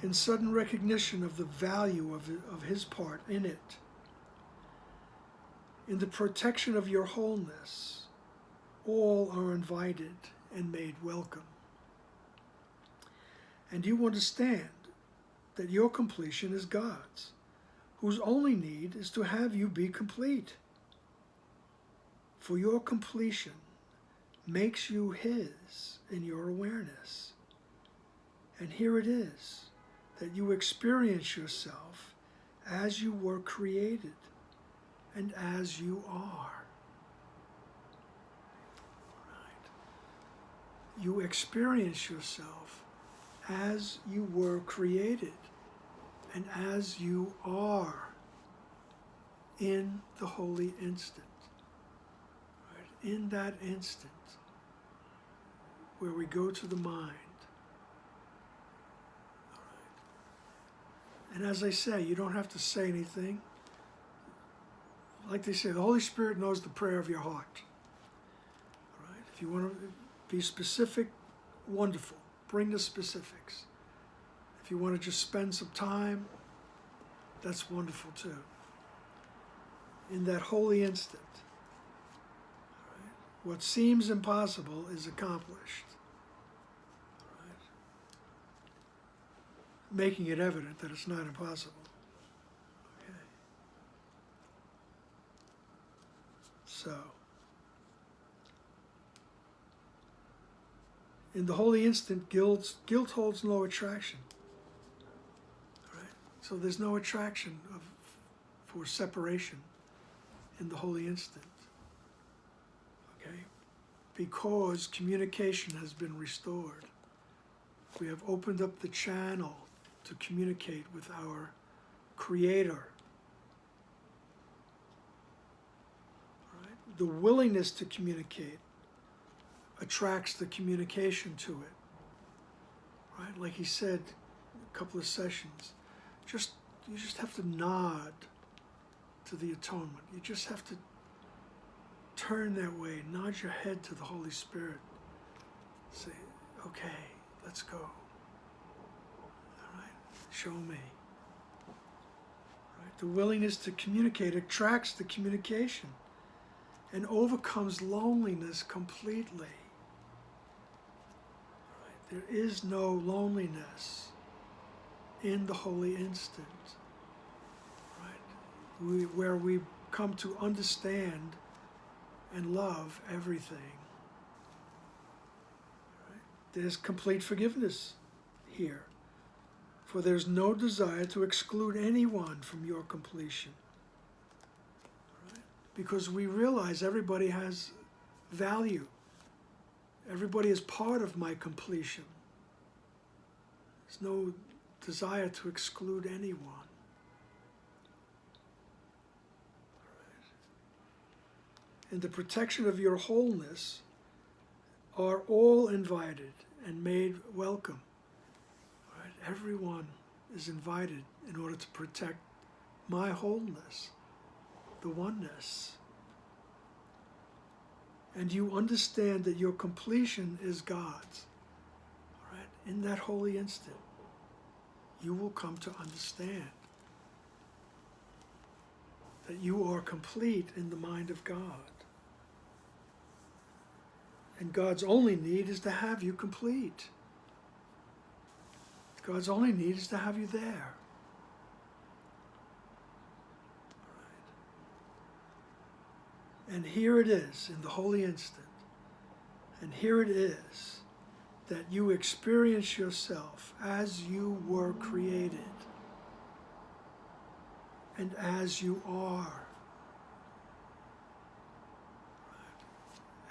In sudden recognition of the value of His part in it, in the protection of your wholeness, all are invited and made welcome. And you understand that your completion is God's, whose only need is to have you be complete. For your completion makes you His in your awareness. And here it is, that you experience yourself as you were created and as you are. Right. You experience yourself as you were created and as you are in the holy instant. Right. In that instant where we go to the mind. And as I say, you don't have to say anything. Like they say, the Holy Spirit knows the prayer of your heart. All right? If you want to be specific, wonderful. Bring the specifics. If you want to just spend some time, that's wonderful too. In that holy instant, all right, what seems impossible is accomplished. Making it evident that it's not impossible. Okay. So, in the holy instant, guilt holds no attraction. All right? So there's no attraction for separation in the holy instant. Okay? Because communication has been restored. We have opened up the channel to communicate with our Creator. Right? The willingness to communicate attracts the communication to it. Right? Like he said a couple of sessions, you just have to nod to the atonement. You just have to turn that way, nod your head to the Holy Spirit. Say, okay, let's go. Show me. Right? The willingness to communicate attracts the communication and overcomes loneliness completely. Right? There is no loneliness in the holy instant. Right? where we come to understand and love everything. Right? There's complete forgiveness here, for there's no desire to exclude anyone from your completion. Right? Because we realize everybody has value. Everybody is part of my completion. There's no desire to exclude anyone. In the protection of your wholeness are all invited and made welcome. Right? Everyone is invited in order to protect my wholeness, the oneness. And you understand that your completion is God's. Right? In that holy instant, you will come to understand that you are complete in the mind of God. And God's only need is to have you complete. God's only need is to have you there. Right. And here it is in the holy instant. And here it is that you experience yourself as you were created and as you are.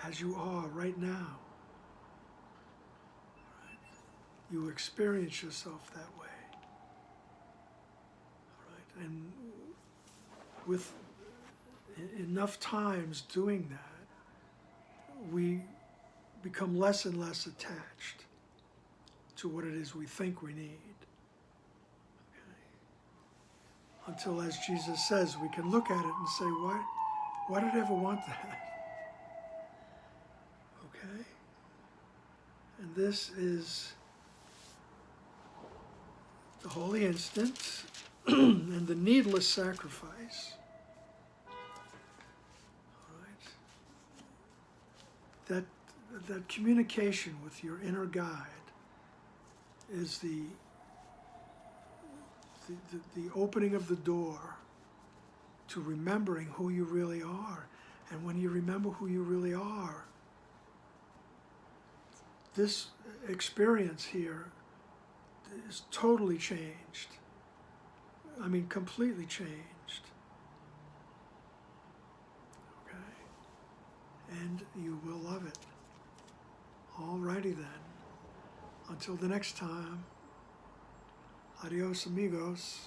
As you are right now. Right? You experience yourself that way. Right? And with enough times doing that, we become less and less attached to what it is we think we need. Okay? Until, as Jesus says, we can look at it and say, why did I ever want that? Okay? And this is the holy instant and the needless sacrifice. All right? That communication with your inner guide is the opening of the door to remembering who you really are. And when you remember who you really are, this experience here is totally changed. I mean, completely changed. Okay? And you will love it. Alrighty then. Until the next time, adios amigos.